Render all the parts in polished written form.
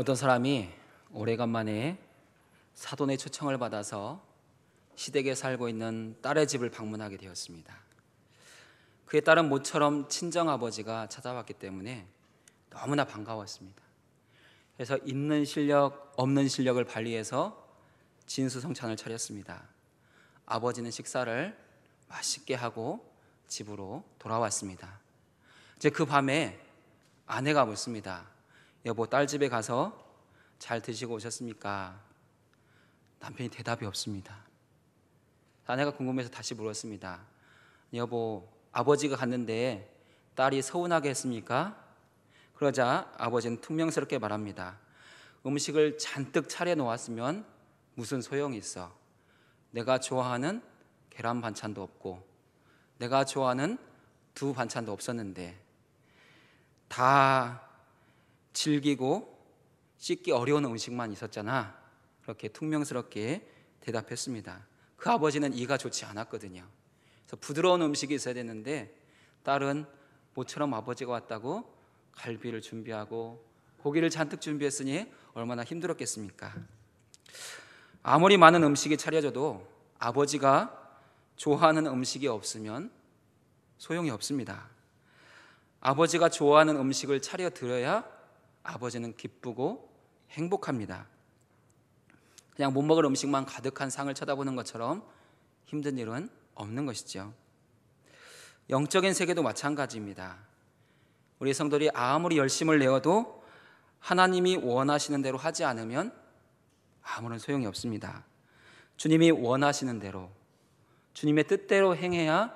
어떤 사람이 오래간만에 사돈의 초청을 받아서 시댁에 살고 있는 딸의 집을 방문하게 되었습니다. 그의 딸은 모처럼 친정아버지가 찾아왔기 때문에 너무나 반가웠습니다. 그래서 있는 실력 없는 실력을 발휘해서 진수성찬을 차렸습니다. 아버지는 식사를 맛있게 하고 집으로 돌아왔습니다. 이제 그 밤에 아내가 묻습니다. 여보, 딸 집에 가서 잘 드시고 오셨습니까? 남편이 대답이 없습니다. 아내가 궁금해서 다시 물었습니다. 여보, 아버지가 갔는데 딸이 서운하게 했습니까? 그러자 아버지는 퉁명스럽게 말합니다. 음식을 잔뜩 차려 놓았으면 무슨 소용이 있어. 내가 좋아하는 계란 반찬도 없고 내가 좋아하는 두부 반찬도 없었는데 다 질기고 씻기 어려운 음식만 있었잖아. 그렇게 퉁명스럽게 대답했습니다. 그 아버지는 이가 좋지 않았거든요. 그래서 부드러운 음식이 있어야 되는데 딸은 모처럼 아버지가 왔다고 갈비를 준비하고 고기를 잔뜩 준비했으니 얼마나 힘들었겠습니까? 아무리 많은 음식이 차려져도 아버지가 좋아하는 음식이 없으면 소용이 없습니다. 아버지가 좋아하는 음식을 차려 드려야 아버지는 기쁘고 행복합니다. 그냥 못 먹을 음식만 가득한 상을 쳐다보는 것처럼 힘든 일은 없는 것이죠. 영적인 세계도 마찬가지입니다. 우리 성도들이 아무리 열심을 내어도 하나님이 원하시는 대로 하지 않으면 아무런 소용이 없습니다. 주님이 원하시는 대로, 주님의 뜻대로 행해야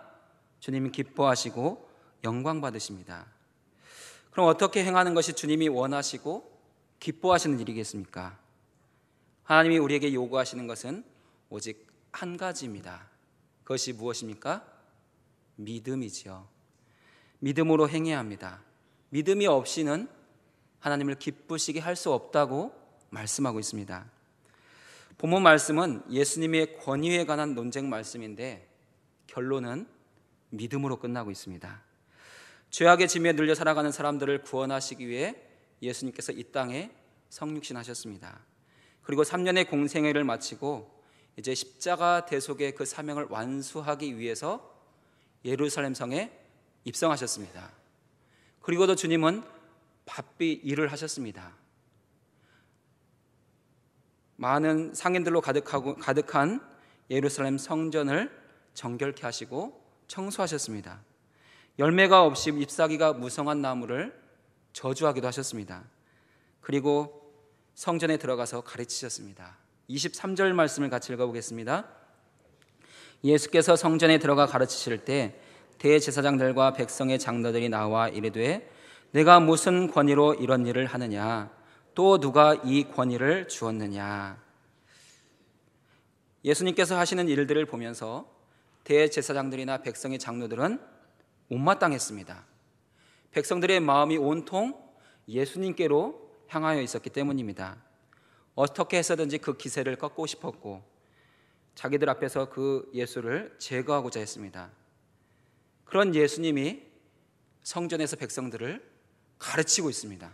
주님이 기뻐하시고 영광 받으십니다. 그럼 어떻게 행하는 것이 주님이 원하시고 기뻐하시는 일이겠습니까? 하나님이 우리에게 요구하시는 것은 오직 한 가지입니다. 그것이 무엇입니까? 믿음이지요. 믿음으로 행해야 합니다. 믿음이 없이는 하나님을 기쁘시게 할 수 없다고 말씀하고 있습니다. 본문 말씀은 예수님의 권위에 관한 논쟁 말씀인데 결론은 믿음으로 끝나고 있습니다. 죄악의 짐에 눌려 살아가는 사람들을 구원하시기 위해 예수님께서 이 땅에 성육신하셨습니다. 그리고 3년의 공생애를 마치고 이제 십자가 대속의 그 사명을 완수하기 위해서 예루살렘 성에 입성하셨습니다. 그리고도 주님은 바삐 일을 하셨습니다. 많은 상인들로 가득한 예루살렘 성전을 정결케 하시고 청소하셨습니다. 열매가 없이 잎사귀가 무성한 나무를 저주하기도 하셨습니다. 그리고 성전에 들어가서 가르치셨습니다. 23절 말씀을 같이 읽어보겠습니다. 예수께서 성전에 들어가 가르치실 때 대제사장들과 백성의 장로들이 나와 이르되 내가 무슨 권위로 이런 일을 하느냐? 또 누가 이 권위를 주었느냐? 예수님께서 하시는 일들을 보면서 대제사장들이나 백성의 장로들은 못마땅했습니다. 백성들의 마음이 온통 예수님께로 향하여 있었기 때문입니다. 어떻게 해서든지 그 기세를 꺾고 싶었고 자기들 앞에서 그 예수를 제거하고자 했습니다. 그런 예수님이 성전에서 백성들을 가르치고 있습니다.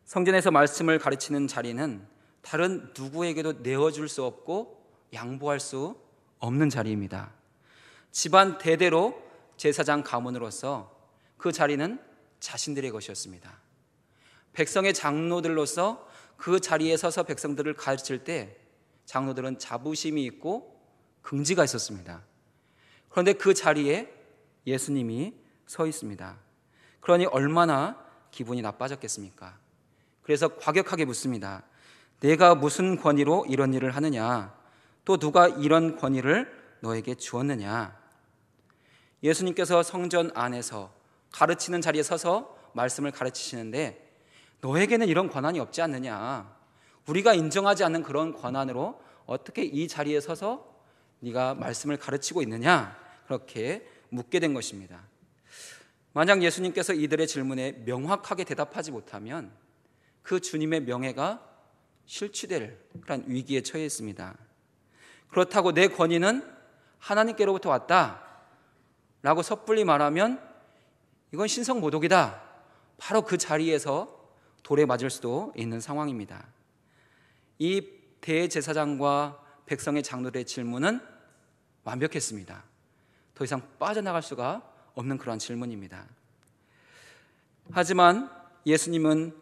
성전에서 말씀을 가르치는 자리는 다른 누구에게도 내어줄 수 없고 양보할 수 없는 자리입니다. 집안 대대로 제사장 가문으로서 그 자리는 자신들의 것이었습니다. 백성의 장로들로서 그 자리에 서서 백성들을 가르칠 때 장로들은 자부심이 있고 긍지가 있었습니다. 그런데 그 자리에 예수님이 서 있습니다. 그러니 얼마나 기분이 나빠졌겠습니까? 그래서 과격하게 묻습니다. 내가 무슨 권위로 이런 일을 하느냐? 또 누가 이런 권위를 너에게 주었느냐? 예수님께서 성전 안에서 가르치는 자리에 서서 말씀을 가르치시는데 너에게는 이런 권한이 없지 않느냐? 우리가 인정하지 않는 그런 권한으로 어떻게 이 자리에 서서 네가 말씀을 가르치고 있느냐? 그렇게 묻게 된 것입니다. 만약 예수님께서 이들의 질문에 명확하게 대답하지 못하면 그 주님의 명예가 실추될 그런 위기에 처해 있습니다. 그렇다고 내 권위는 하나님께로부터 왔다 라고 섣불리 말하면 이건 신성모독이다. 바로 그 자리에서 돌에 맞을 수도 있는 상황입니다. 이 대제사장과 백성의 장로들의 질문은 완벽했습니다. 더 이상 빠져나갈 수가 없는 그런 질문입니다. 하지만 예수님은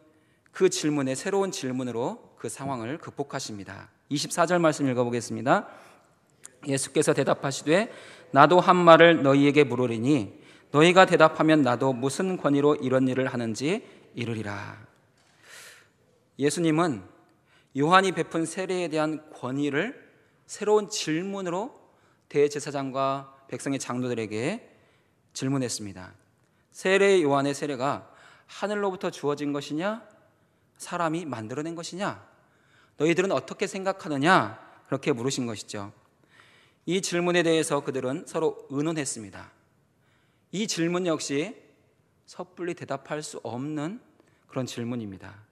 그 질문에 새로운 질문으로 그 상황을 극복하십니다. 24절 말씀 읽어보겠습니다. 예수께서 대답하시되 나도 한 말을 너희에게 물으리니 너희가 대답하면 나도 무슨 권위로 이런 일을 하는지 이르리라. 예수님은 요한이 베푼 세례에 대한 권위를 새로운 질문으로 대제사장과 백성의 장로들에게 질문했습니다. 세례 요한의 세례가 하늘로부터 주어진 것이냐 사람이 만들어낸 것이냐 너희들은 어떻게 생각하느냐 그렇게 물으신 것이죠. 이 질문에 대해서 그들은 서로 의논했습니다. 이 질문 역시 섣불리 대답할 수 없는 그런 질문입니다.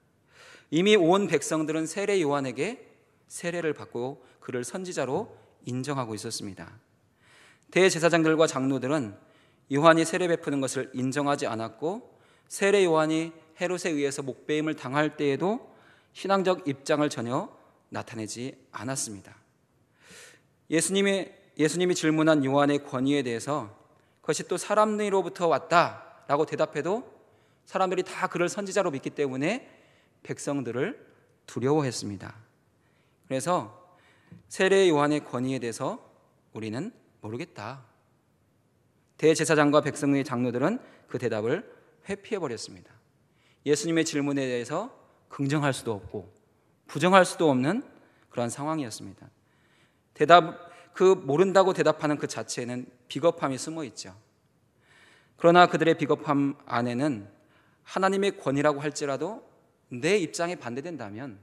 이미 온 백성들은 세례 요한에게 세례를 받고 그를 선지자로 인정하고 있었습니다. 대제사장들과 장로들은 요한이 세례 베푸는 것을 인정하지 않았고 세례 요한이 헤롯에 의해서 목배임을 당할 때에도 신앙적 입장을 전혀 나타내지 않았습니다. 예수님이 질문한 요한의 권위에 대해서 그것이 또 사람으로부터 왔다라고 대답해도 사람들이 다 그를 선지자로 믿기 때문에 백성들을 두려워했습니다. 그래서 세례 요한의 권위에 대해서 우리는 모르겠다. 대제사장과 백성의 장로들은 그 대답을 회피해버렸습니다. 예수님의 질문에 대해서 긍정할 수도 없고 부정할 수도 없는 그런 상황이었습니다. 모른다고 대답하는 그 자체에는 비겁함이 숨어 있죠. 그러나 그들의 비겁함 안에는 하나님의 권위라고 할지라도 내 입장에 반대된다면,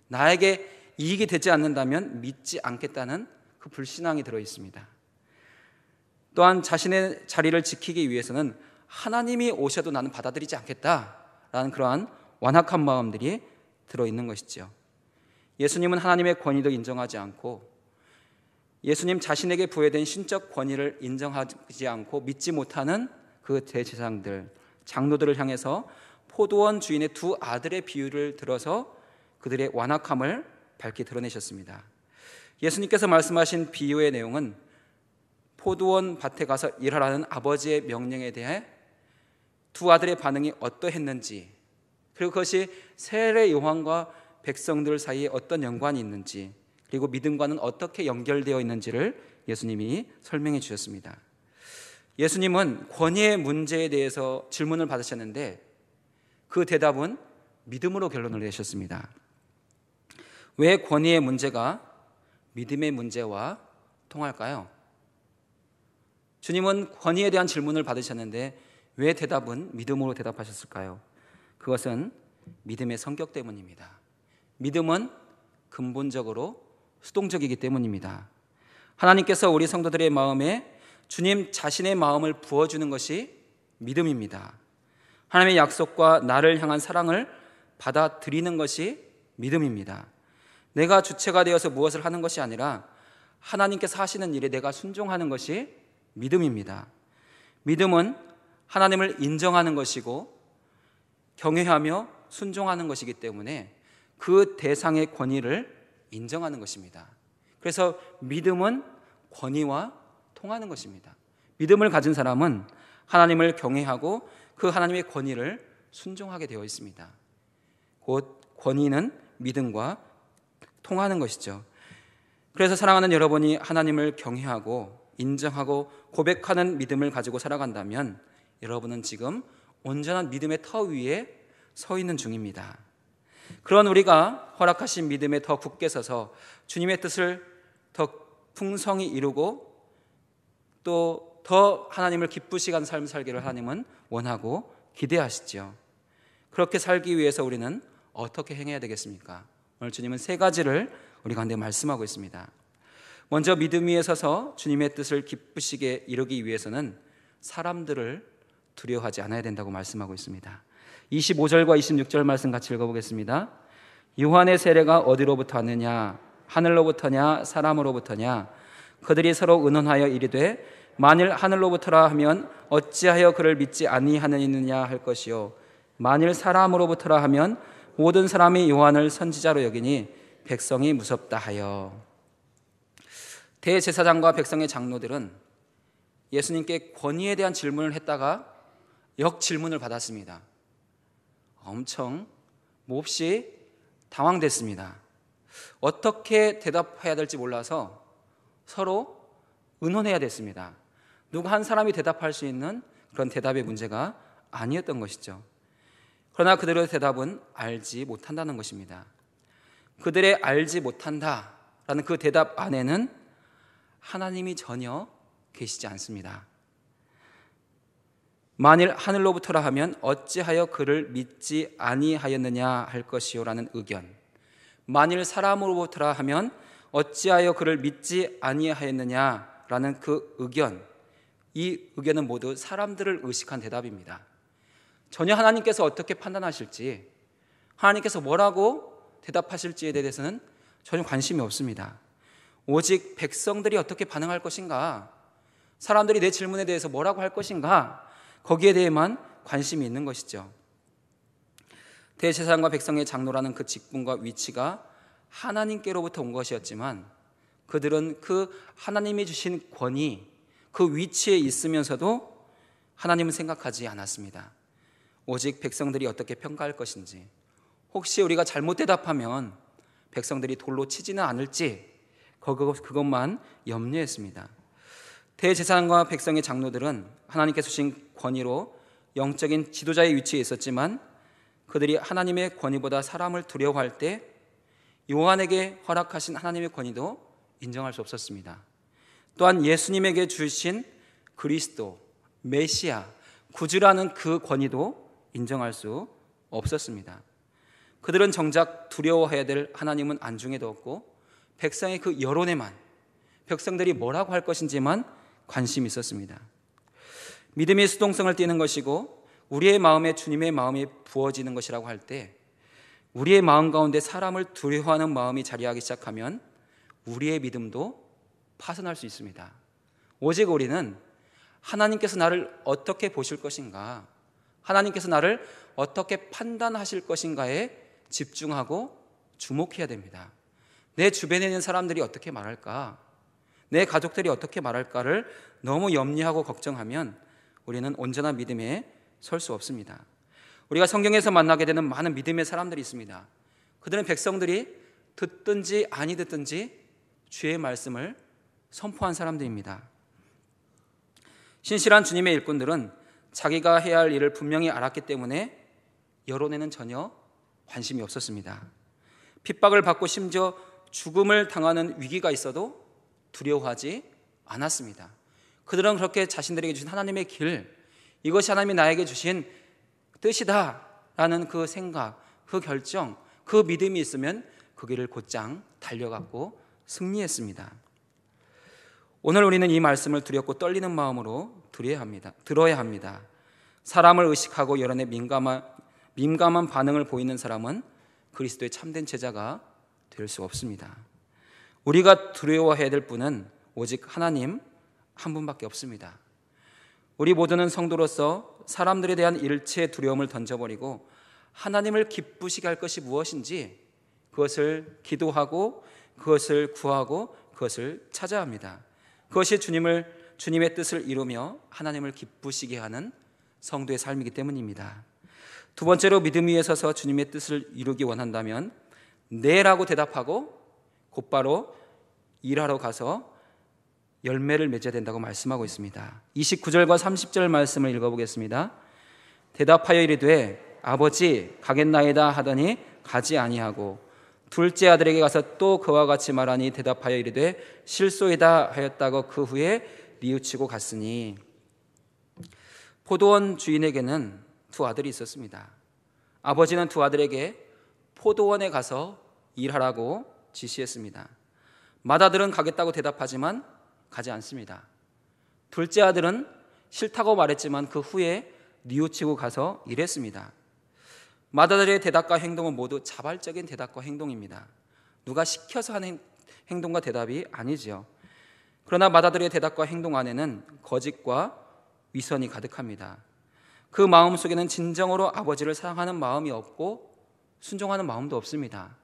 나에게 이익이 되지 않는다면 믿지 않겠다는 그 불신앙이 들어 있습니다. 또한 자신의 자리를 지키기 위해서는 하나님이 오셔도 나는 받아들이지 않겠다라는 그러한 완악한 마음들이 들어있는 것이죠. 예수님은 하나님의 권위도 인정하지 않고 예수님 자신에게 부여된 신적 권위를 인정하지 않고 믿지 못하는 그 대제사장들, 장로들을 향해서 포도원 주인의 두 아들의 비유를 들어서 그들의 완악함을 밝히 드러내셨습니다. 예수님께서 말씀하신 비유의 내용은 포도원 밭에 가서 일하라는 아버지의 명령에 대해 두 아들의 반응이 어떠했는지, 그리고 그것이 세례 요한과 백성들 사이에 어떤 연관이 있는지, 그리고 믿음과는 어떻게 연결되어 있는지를 예수님이 설명해 주셨습니다. 예수님은 권위의 문제에 대해서 질문을 받으셨는데 그 대답은 믿음으로 결론을 내셨습니다. 왜 권위의 문제가 믿음의 문제와 통할까요? 주님은 권위에 대한 질문을 받으셨는데 왜 대답은 믿음으로 대답하셨을까요? 그것은 믿음의 성격 때문입니다. 믿음은 근본적으로 수동적이기 때문입니다. 하나님께서 우리 성도들의 마음에 주님 자신의 마음을 부어주는 것이 믿음입니다. 하나님의 약속과 나를 향한 사랑을 받아들이는 것이 믿음입니다. 내가 주체가 되어서 무엇을 하는 것이 아니라 하나님께서 하시는 일에 내가 순종하는 것이 믿음입니다. 믿음은 하나님을 인정하는 것이고 경외하며 순종하는 것이기 때문에 그 대상의 권위를 인정하는 것입니다. 그래서 믿음은 권위와 통하는 것입니다. 믿음을 가진 사람은 하나님을 경외하고 그 하나님의 권위를 순종하게 되어 있습니다. 곧 권위는 믿음과 통하는 것이죠. 그래서 사랑하는 여러분이 하나님을 경외하고 인정하고 고백하는 믿음을 가지고 살아간다면 여러분은 지금 온전한 믿음의 터 위에 서 있는 중입니다. 그런 우리가 허락하신 믿음에 더 굳게 서서 주님의 뜻을 더 풍성히 이루고 또 더 하나님을 기쁘시게 하는 삶을 살기를 하나님은 원하고 기대하시죠. 그렇게 살기 위해서 우리는 어떻게 행해야 되겠습니까? 오늘 주님은 세 가지를 우리 가운데 말씀하고 있습니다. 먼저 믿음 위에 서서 주님의 뜻을 기쁘시게 이루기 위해서는 사람들을 두려워하지 않아야 된다고 말씀하고 있습니다. 25절과 26절 말씀 같이 읽어보겠습니다. 요한의 세례가 어디로부터 왔느냐? 하늘로부터냐? 사람으로부터냐? 그들이 서로 의논하여 이르되 만일 하늘로부터라 하면 어찌하여 그를 믿지 아니하느냐 할 것이요 만일 사람으로부터라 하면 모든 사람이 요한을 선지자로 여기니 백성이 무섭다 하여. 대제사장과 백성의 장로들은 예수님께 권위에 대한 질문을 했다가 역질문을 받았습니다. 엄청 몹시 당황됐습니다. 어떻게 대답해야 될지 몰라서 서로 의논해야 됐습니다. 누구 한 사람이 대답할 수 있는 그런 대답의 문제가 아니었던 것이죠. 그러나 그들의 대답은 알지 못한다는 것입니다. 그들의 알지 못한다라는 그 대답 안에는 하나님이 전혀 계시지 않습니다. 만일 하늘로부터라 하면 어찌하여 그를 믿지 아니하였느냐 할 것이요라는 의견, 만일 사람으로부터라 하면 어찌하여 그를 믿지 아니하였느냐라는 그 의견, 이 의견은 모두 사람들을 의식한 대답입니다. 전혀 하나님께서 어떻게 판단하실지, 하나님께서 뭐라고 대답하실지에 대해서는 전혀 관심이 없습니다. 오직 백성들이 어떻게 반응할 것인가, 사람들이 내 질문에 대해서 뭐라고 할 것인가, 거기에 대해만 관심이 있는 것이죠. 대제사장과 백성의 장로라는 그 직분과 위치가 하나님께로부터 온 것이었지만 그들은 그 하나님이 주신 권위, 그 위치에 있으면서도 하나님은 생각하지 않았습니다. 오직 백성들이 어떻게 평가할 것인지, 혹시 우리가 잘못 대답하면 백성들이 돌로 치지는 않을지 그것만 염려했습니다. 대제사장과 백성의 장로들은 하나님께서 주신 권위로 영적인 지도자의 위치에 있었지만 그들이 하나님의 권위보다 사람을 두려워할 때 요한에게 허락하신 하나님의 권위도 인정할 수 없었습니다. 또한 예수님에게 주신 그리스도, 메시아, 구주라는 그 권위도 인정할 수 없었습니다. 그들은 정작 두려워해야 될 하나님은 안중에 두었고 백성의 그 여론에만, 백성들이 뭐라고 할 것인지만 관심이 있었습니다. 믿음이 수동성을 띠는 것이고 우리의 마음에 주님의 마음이 부어지는 것이라고 할 때, 우리의 마음 가운데 사람을 두려워하는 마음이 자리하기 시작하면 우리의 믿음도 파손할 수 있습니다. 오직 우리는 하나님께서 나를 어떻게 보실 것인가, 하나님께서 나를 어떻게 판단하실 것인가에 집중하고 주목해야 됩니다. 내 주변에 있는 사람들이 어떻게 말할까, 내 가족들이 어떻게 말할까를 너무 염려하고 걱정하면 우리는 온전한 믿음에 설 수 없습니다. 우리가 성경에서 만나게 되는 많은 믿음의 사람들이 있습니다. 그들은 백성들이 듣든지 아니 듣든지 주의 말씀을 선포한 사람들입니다. 신실한 주님의 일꾼들은 자기가 해야 할 일을 분명히 알았기 때문에 여론에는 전혀 관심이 없었습니다. 핍박을 받고 심지어 죽음을 당하는 위기가 있어도 두려워하지 않았습니다. 그들은 그렇게 자신들에게 주신 하나님의 길, 이것이 하나님이 나에게 주신 뜻이다 라는 그 생각, 그 결정, 그 믿음이 있으면 그 길을 곧장 달려갔고 승리했습니다. 오늘 우리는 이 말씀을 두렵고 떨리는 마음으로 들어야 합니다. 사람을 의식하고 여론에 민감한 반응을 보이는 사람은 그리스도의 참된 제자가 될 수 없습니다. 우리가 두려워해야 될 분은 오직 하나님 한 분밖에 없습니다. 우리 모두는 성도로서 사람들에 대한 일체의 두려움을 던져버리고 하나님을 기쁘시게 할 것이 무엇인지 그것을 기도하고 그것을 구하고 그것을 찾아야 합니다. 그것이 주님의 뜻을 이루며 하나님을 기쁘시게 하는 성도의 삶이기 때문입니다. 두 번째로 믿음 위에 서서 주님의 뜻을 이루기 원한다면 네라고 대답하고 곧바로 일하러 가서 열매를 맺어야 된다고 말씀하고 있습니다. 29절과 30절 말씀을 읽어보겠습니다. 대답하여 이르되 아버지 가겠나이다 하더니 가지 아니하고 둘째 아들에게 가서 또 그와 같이 말하니 대답하여 이르되 실소이다 하였다고 그 후에 뉘우치고 갔으니. 포도원 주인에게는 두 아들이 있었습니다. 아버지는 두 아들에게 포도원에 가서 일하라고 지시했습니다. 맏아들은 가겠다고 대답하지만 가지 않습니다. 둘째 아들은 싫다고 말했지만 그 후에 뉘우치고 가서 일했습니다. 맏아들의 대답과 행동은 모두 자발적인 대답과 행동입니다. 누가 시켜서 하는 행동과 대답이 아니지요. 그러나 맏아들의 대답과 행동 안에는 거짓과 위선이 가득합니다. 그 마음 속에는 진정으로 아버지를 사랑하는 마음이 없고 순종하는 마음도 없습니다.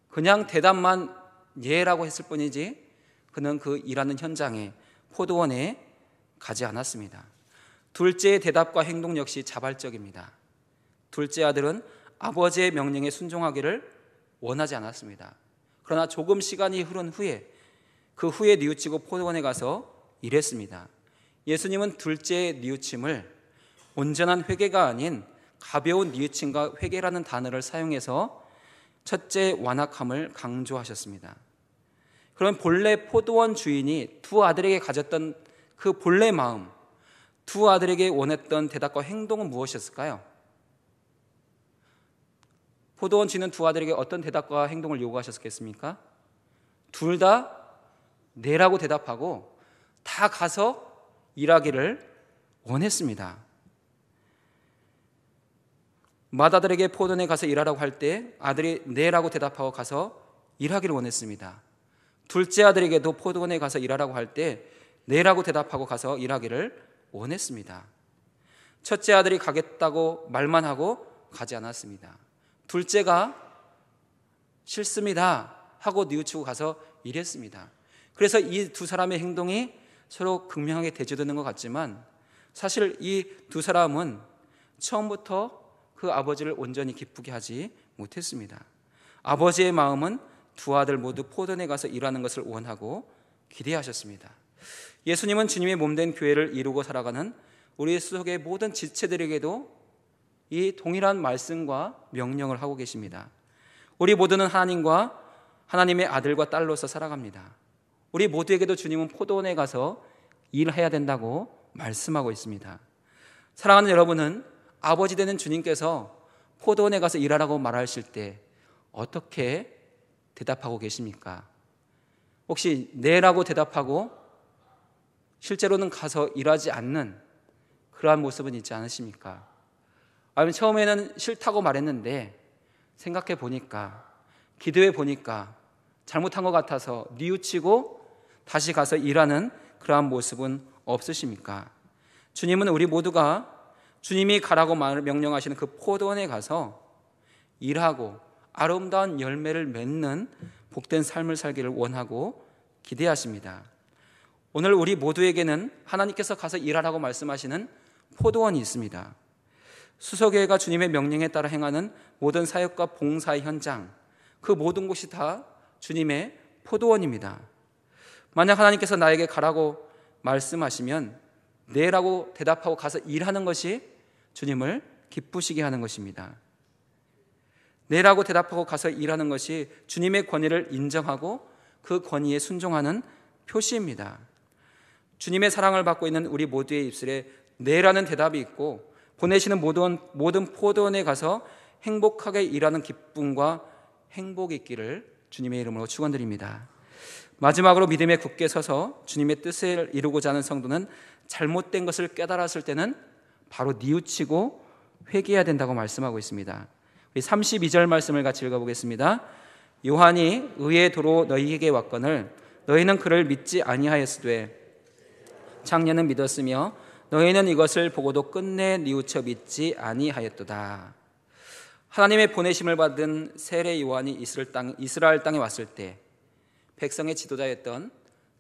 그냥 대답만 예라고 했을 뿐이지 그는 그 일하는 현장에, 포도원에 가지 않았습니다. 둘째의 대답과 행동 역시 자발적입니다. 둘째 아들은 아버지의 명령에 순종하기를 원하지 않았습니다. 그러나 조금 시간이 흐른 후에 그 후에 뉘우치고 포도원에 가서 일했습니다. 예수님은 둘째의 뉘우침을 온전한 회개가 아닌 가벼운 뉘우침과 회개라는 단어를 사용해서 첫째 완악함을 강조하셨습니다. 그럼 본래 포도원 주인이 두 아들에게 가졌던 그 본래 마음, 두 아들에게 원했던 대답과 행동은 무엇이었을까요? 포도원 주인은 두 아들에게 어떤 대답과 행동을 요구하셨겠습니까? 둘 다 네라고 대답하고 다 가서 일하기를 원했습니다. 맏아들에게 포도원에 가서 일하라고 할 때 아들이 네라고 대답하고 가서 일하기를 원했습니다. 둘째 아들에게도 포도원에 가서 일하라고 할 때 네라고 대답하고 가서 일하기를 원했습니다. 첫째 아들이 가겠다고 말만 하고 가지 않았습니다. 둘째가 싫습니다 하고 뉘우치고 가서 일했습니다. 그래서 이 두 사람의 행동이 서로 극명하게 대조되는 것 같지만 사실 이 두 사람은 처음부터 그 아버지를 온전히 기쁘게 하지 못했습니다. 아버지의 마음은 두 아들 모두 포도원에 가서 일하는 것을 원하고 기대하셨습니다. 예수님은 주님의 몸된 교회를 이루고 살아가는 우리 속의 모든 지체들에게도 이 동일한 말씀과 명령을 하고 계십니다. 우리 모두는 하나님과 하나님의 아들과 딸로서 살아갑니다. 우리 모두에게도 주님은 포도원에 가서 일해야 된다고 말씀하고 있습니다. 사랑하는 여러분은 아버지 되는 주님께서 포도원에 가서 일하라고 말하실 때 어떻게 대답하고 계십니까? 혹시 네라고 대답하고 실제로는 가서 일하지 않는 그러한 모습은 있지 않으십니까? 아니면 처음에는 싫다고 말했는데 생각해 보니까, 기도해 보니까 잘못한 것 같아서 뉘우치고 다시 가서 일하는 그러한 모습은 없으십니까? 주님은 우리 모두가 주님이 가라고 명령하시는 그 포도원에 가서 일하고 아름다운 열매를 맺는 복된 삶을 살기를 원하고 기대하십니다. 오늘 우리 모두에게는 하나님께서 가서 일하라고 말씀하시는 포도원이 있습니다. 수서교회가 주님의 명령에 따라 행하는 모든 사역과 봉사의 현장, 그 모든 곳이 다 주님의 포도원입니다. 만약 하나님께서 나에게 가라고 말씀하시면 네라고 대답하고 가서 일하는 것이 주님을 기쁘시게 하는 것입니다. 네라고 대답하고 가서 일하는 것이 주님의 권위를 인정하고 그 권위에 순종하는 표시입니다. 주님의 사랑을 받고 있는 우리 모두의 입술에 네라는 대답이 있고 보내시는 모든 포도원에 가서 행복하게 일하는 기쁨과 행복이 있기를 주님의 이름으로 축원드립니다. 마지막으로 믿음에 굳게 서서 주님의 뜻을 이루고자 하는 성도는 잘못된 것을 깨달았을 때는 바로 뉘우치고 회개해야 된다고 말씀하고 있습니다. 우리 32절 말씀을 같이 읽어보겠습니다. 요한이 의의 도로 너희에게 왔거늘 너희는 그를 믿지 아니하였으되 작년은 믿었으며 너희는 이것을 보고도 끝내 뉘우쳐 믿지 아니하였도다. 하나님의 보내심을 받은 세례 요한이 이스라엘 땅에 왔을 때 백성의 지도자였던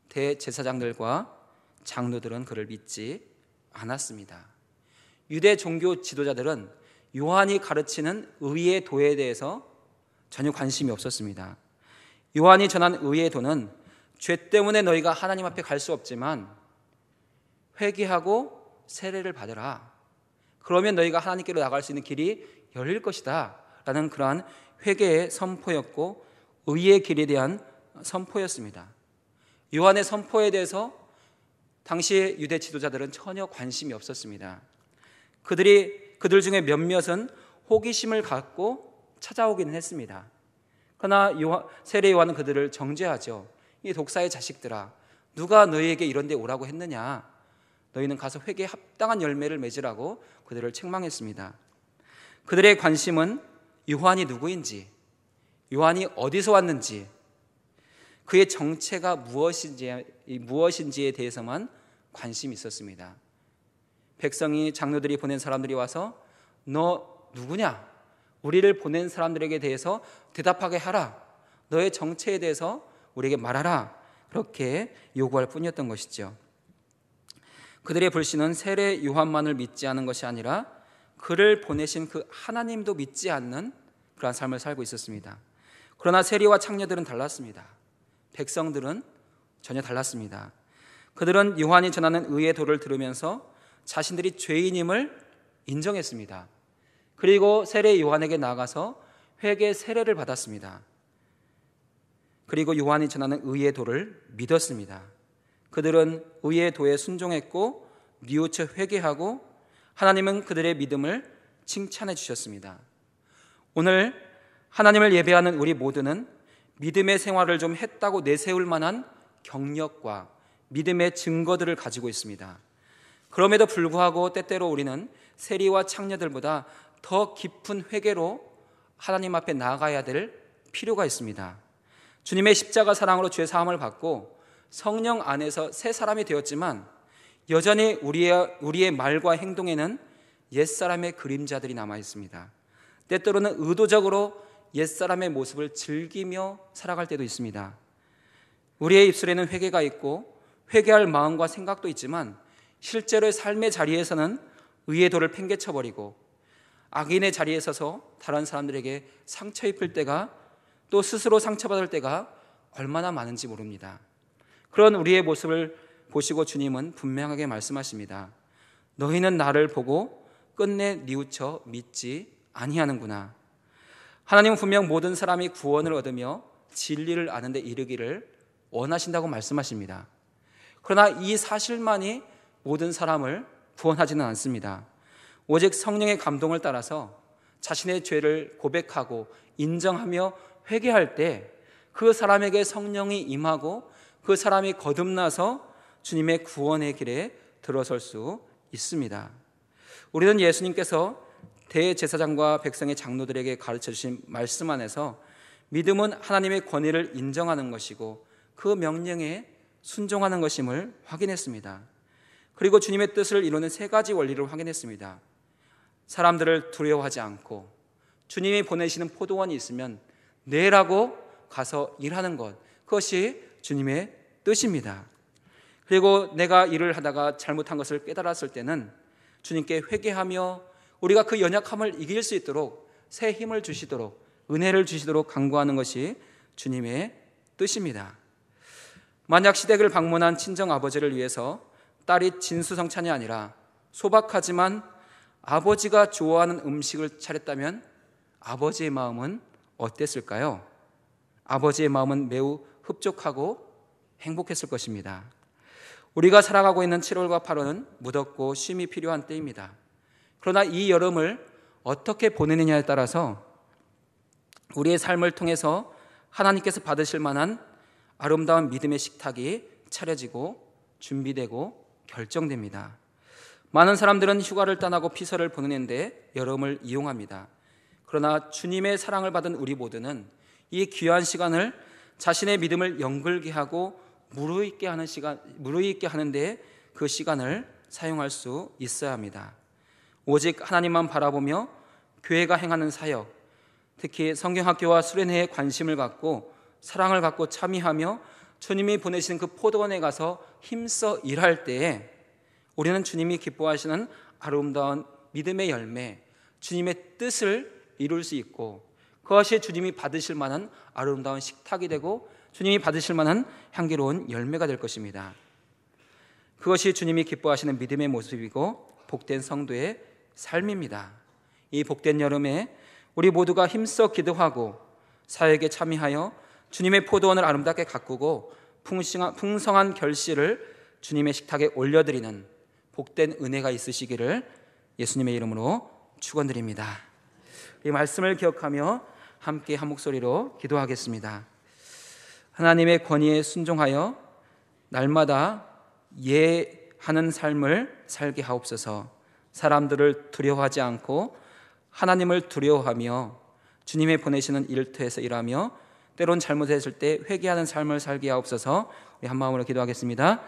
대제사장들과 장로들은 그를 믿지 않았습니다. 유대 종교 지도자들은 요한이 가르치는 의의 도에 대해서 전혀 관심이 없었습니다. 요한이 전한 의의 도는 죄 때문에 너희가 하나님 앞에 갈 수 없지만 회개하고 세례를 받으라. 그러면 너희가 하나님께로 나갈 수 있는 길이 열릴 것이다 라는 그러한 회개의 선포였고 의의 길에 대한 선포였습니다. 요한의 선포에 대해서 당시의 유대 지도자들은 전혀 관심이 없었습니다. 그들 중에 몇몇은 호기심을 갖고 찾아오기는 했습니다. 그러나 세례 요한은 그들을 정죄하죠. 이 독사의 자식들아, 누가 너희에게 이런 데 오라고 했느냐? 너희는 가서 회개에 합당한 열매를 맺으라고 그들을 책망했습니다. 그들의 관심은 요한이 누구인지, 요한이 어디서 왔는지, 그의 정체가 무엇인지에 대해서만 관심이 있었습니다. 백성이 장로들이 보낸 사람들이 와서 너 누구냐? 우리를 보낸 사람들에게 대해서 대답하게 하라. 너의 정체에 대해서 우리에게 말하라. 그렇게 요구할 뿐이었던 것이죠. 그들의 불신은 세례 요한만을 믿지 않은 것이 아니라 그를 보내신 그 하나님도 믿지 않는 그러한 삶을 살고 있었습니다. 그러나 세리와 창녀들은 달랐습니다. 백성들은 전혀 달랐습니다. 그들은 요한이 전하는 의의 도를 들으면서 자신들이 죄인임을 인정했습니다. 그리고 세례 요한에게 나아가서 회개 세례를 받았습니다. 그리고 요한이 전하는 의의 도를 믿었습니다. 그들은 의의 도에 순종했고 뉘우쳐 회개하고 하나님은 그들의 믿음을 칭찬해 주셨습니다. 오늘 하나님을 예배하는 우리 모두는 믿음의 생활을 좀 했다고 내세울 만한 경력과 믿음의 증거들을 가지고 있습니다. 그럼에도 불구하고 때때로 우리는 세리와 창녀들보다 더 깊은 회개로 하나님 앞에 나아가야 될 필요가 있습니다. 주님의 십자가 사랑으로 죄 사함을 받고 성령 안에서 새 사람이 되었지만 여전히 우리의 말과 행동에는 옛사람의 그림자들이 남아 있습니다. 때때로는 의도적으로 옛사람의 모습을 즐기며 살아갈 때도 있습니다. 우리의 입술에는 회개가 있고 회개할 마음과 생각도 있지만 실제로의 삶의 자리에서는 의의 도를 팽개쳐버리고 악인의 자리에 서서 다른 사람들에게 상처 입힐 때가 또 스스로 상처받을 때가 얼마나 많은지 모릅니다. 그런 우리의 모습을 보시고 주님은 분명하게 말씀하십니다. 너희는 나를 보고 끝내 뉘우쳐 믿지 아니하는구나. 하나님은 분명 모든 사람이 구원을 얻으며 진리를 아는 데 이르기를 원하신다고 말씀하십니다. 그러나 이 사실만이 모든 사람을 구원하지는 않습니다. 오직 성령의 감동을 따라서 자신의 죄를 고백하고 인정하며 회개할 때 그 사람에게 성령이 임하고 그 사람이 거듭나서 주님의 구원의 길에 들어설 수 있습니다. 우리는 예수님께서 대제사장과 백성의 장로들에게 가르쳐 주신 말씀 안에서 믿음은 하나님의 권위를 인정하는 것이고 그 명령에 순종하는 것임을 확인했습니다. 그리고 주님의 뜻을 이루는 세 가지 원리를 확인했습니다. 사람들을 두려워하지 않고 주님이 보내시는 포도원이 있으면 내라고 가서 일하는 것, 그것이 주님의 뜻입니다. 그리고 내가 일을 하다가 잘못한 것을 깨달았을 때는 주님께 회개하며 우리가 그 연약함을 이길 수 있도록 새 힘을 주시도록 은혜를 주시도록 간구하는 것이 주님의 뜻입니다. 만약 시댁을 방문한 친정아버지를 위해서 딸이 진수성찬이 아니라 소박하지만 아버지가 좋아하는 음식을 차렸다면 아버지의 마음은 어땠을까요? 아버지의 마음은 매우 흡족하고 행복했을 것입니다. 우리가 살아가고 있는 7월과 8월은 무덥고 쉼이 필요한 때입니다. 그러나 이 여름을 어떻게 보내느냐에 따라서 우리의 삶을 통해서 하나님께서 받으실 만한 아름다운 믿음의 식탁이 차려지고 준비되고 결정됩니다. 많은 사람들은 휴가를 떠나고 피서를 보내는데 여름을 이용합니다. 그러나 주님의 사랑을 받은 우리 모두는 이 귀한 시간을 자신의 믿음을 연결게 하고 무르익게 하는데 그 시간을 사용할 수 있어야 합니다. 오직 하나님만 바라보며 교회가 행하는 사역, 특히 성경학교와 수련회에 관심을 갖고 사랑을 갖고 참여하며 주님이 보내시는 그 포도원에 가서 힘써 일할 때에 우리는 주님이 기뻐하시는 아름다운 믿음의 열매, 주님의 뜻을 이룰 수 있고 그것이 주님이 받으실 만한 아름다운 식탁이 되고 주님이 받으실 만한 향기로운 열매가 될 것입니다. 그것이 주님이 기뻐하시는 믿음의 모습이고 복된 성도의 삶입니다. 이 복된 여름에 우리 모두가 힘써 기도하고 사역에 참여하여 주님의 포도원을 아름답게 가꾸고 풍성한 결실을 주님의 식탁에 올려드리는 복된 은혜가 있으시기를 예수님의 이름으로 축원드립니다. 이 말씀을 기억하며 함께 한 목소리로 기도하겠습니다. 하나님의 권위에 순종하여 날마다 예하는 삶을 살게 하옵소서. 사람들을 두려워하지 않고 하나님을 두려워하며 주님의 보내시는 일터에서 일하며 때론 잘못했을 때 회개하는 삶을 살게 하옵소서. 우리 한 마음으로 기도하겠습니다.